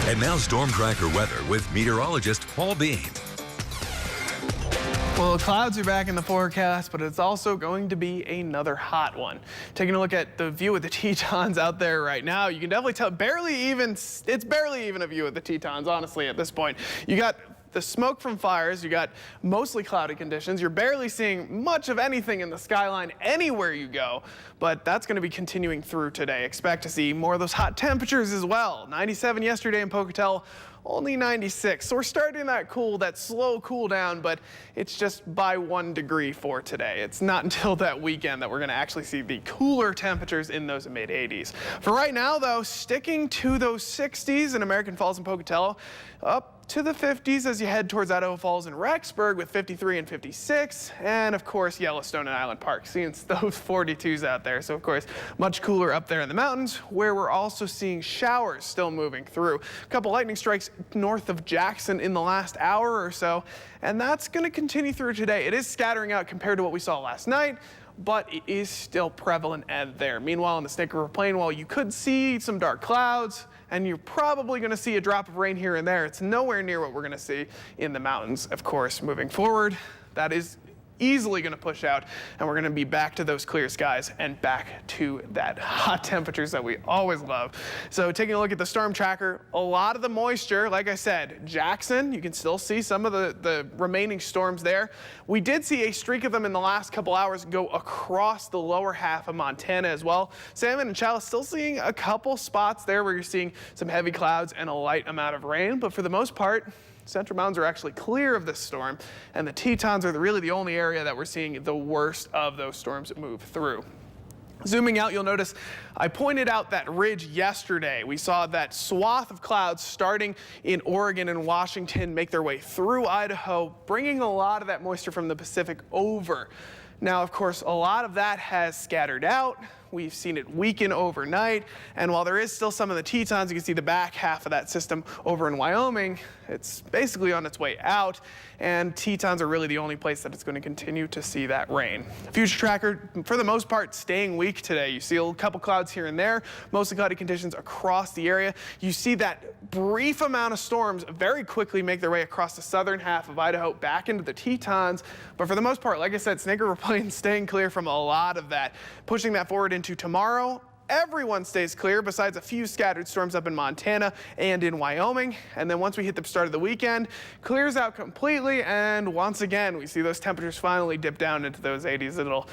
And now Storm Tracker weather with meteorologist Paul Bean. Well, the clouds are back in the forecast, but it's also going to be another hot one. Taking a look at the view of the Tetons out there right now, you can definitely tell it's barely even a view of the Tetons, honestly, at this point. You got the smoke from fires, you got mostly cloudy conditions. You're barely seeing much of anything in the skyline anywhere you go, but that's going to be continuing through today. Expect to see more of those hot temperatures as well. 97 yesterday in Pocatello, only 96. So we're starting that slow cool down, but it's just by 1 degree for today. It's not until that weekend that we're going to actually see the cooler temperatures in those mid 80s. For right now, though, sticking to those 60s in American Falls and Pocatello, up to the 50s as you head towards Idaho Falls and Rexburg with 53 and 56, and of course Yellowstone and Island Park, seeing those 42s out there. So of course much cooler up there in the mountains, where we're also seeing showers still moving through. A couple lightning strikes north of Jackson in the last hour or so, and that's going to continue through today. It is scattering out compared to what we saw last night, but it is still prevalent and there. Meanwhile, in the Snake River Plain, while you could see some dark clouds, and you're probably going to see a drop of rain here and there, it's nowhere near what we're going to see in the mountains. Of course, moving forward, that is easily going to push out, and we're going to be back to those clear skies and back to that hot temperatures that we always love. So taking a look at the storm tracker, a lot of the moisture, like I said, Jackson, you can still see some of the remaining storms there. We did see a streak of them in the last couple hours go across the lower half of Montana as well. Salmon and Chalice still seeing a couple spots there where you're seeing some heavy clouds and a light amount of rain, but for the most part, Central Mountains are actually clear of this storm, and the Tetons are really the only area that we're seeing the worst of those storms move through. Zooming out, you'll notice I pointed out that ridge yesterday. We saw that swath of clouds starting in Oregon and Washington make their way through Idaho, bringing a lot of that moisture from the Pacific over. Now, of course, a lot of that has scattered out. We've seen it weaken overnight, and while there is still some of the Tetons, you can see the back half of that system over in Wyoming. It's basically on its way out, and Tetons are really the only place that it's going to continue to see that rain. Future tracker, for the most part, staying weak today. You see a couple clouds here and there, mostly cloudy conditions across the area. You see that brief amount of storms very quickly make their way across the southern half of Idaho back into the Tetons, but for the most part, like I said, Snake River Plain staying clear from a lot of that, pushing that forward into tomorrow. Everyone stays clear besides a few scattered storms up in Montana and in Wyoming. And then once we hit the start of the weekend, clears out completely. And once again, we see those temperatures finally dip down into those 80s. It'll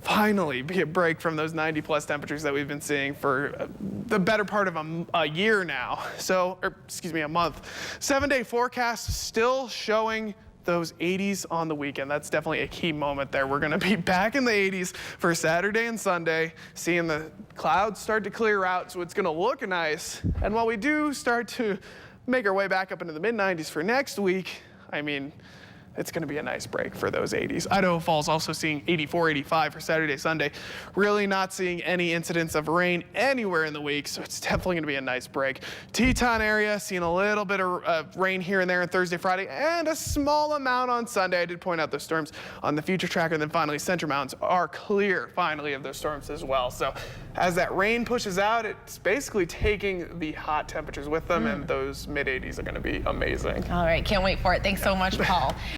finally be a break from those 90+ temperatures that we've been seeing for the better part of a year now. So, excuse me, a month. 7-day forecast still showing those 80s on the weekend. That's definitely a key moment there. We're going to be back in the 80s for Saturday and Sunday, seeing the clouds start to clear out, so it's going to look nice. And while we do start to make our way back up into the mid-90s for next week, I mean, it's going to be a nice break for those 80s. Idaho Falls also seeing 84, 85 for Saturday, Sunday. Really not seeing any incidents of rain anywhere in the week, so it's definitely going to be a nice break. Teton area seeing a little bit of rain here and there on Thursday, Friday, and a small amount on Sunday. I did point out those storms on the future tracker. And then finally, Central Mountains are clear finally of those storms as well. So as that rain pushes out, it's basically taking the hot temperatures with them, and those mid 80s are going to be amazing. All right, can't wait for it. Thanks so much, Paul.